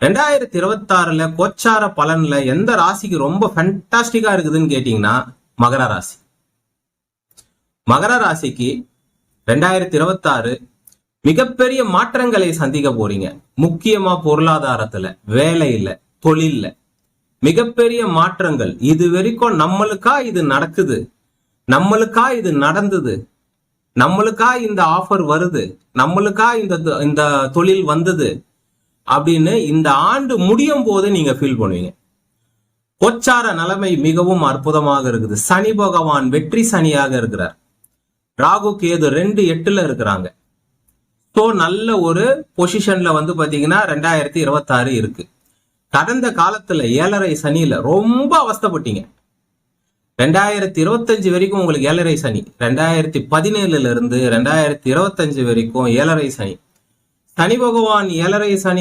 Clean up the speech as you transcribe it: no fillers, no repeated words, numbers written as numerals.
2026 கோச்சார பலன்ல எந்த ராசிக்கு ரொம்ப ஃபேண்டாஸ்டிக்கா இருக்குதுன்னு கேட்டீங்கன்னா மகர ராசி. மகர ராசிக்கு 2026 மிகப்பெரிய மாற்றங்களை சந்திக்க போறீங்க. முக்கியமா பொருளாதாரத்துல, வேலையில, தொழில்ல மிகப்பெரிய மாற்றங்கள். இது வரைக்கும் நம்மளுக்கா இது நடக்குது, நம்மளுக்கா இது நடந்தது, நம்மளுக்கா இந்த ஆஃபர் வருது, நம்மளுக்கா இந்த தொழில் வந்தது அப்படின்னு இந்த ஆண்டு முடியும் போது நீங்க ஃபீல் பண்ணுவீங்க. கோச்சார நிலைமை மிகவும் அற்புதமாக இருக்குது. சனி பகவான் வெற்றி சனியாக இருக்கிறார். ராகு கேது 2-8 இருக்கிறாங்க. ஸோ நல்ல ஒரு பொசிஷன்ல பாத்தீங்கன்னா 2026 இருக்கு. கடந்த காலத்துல 7.5 சனியில ரொம்ப அவஸ்தைப்பட்டீங்க. 2025 வரைக்கும் உங்களுக்கு 7.5 சனி. 2017 இருந்து 2025 வரைக்கும் 7.5 சனி. சனி பகவான் 7.5 சனி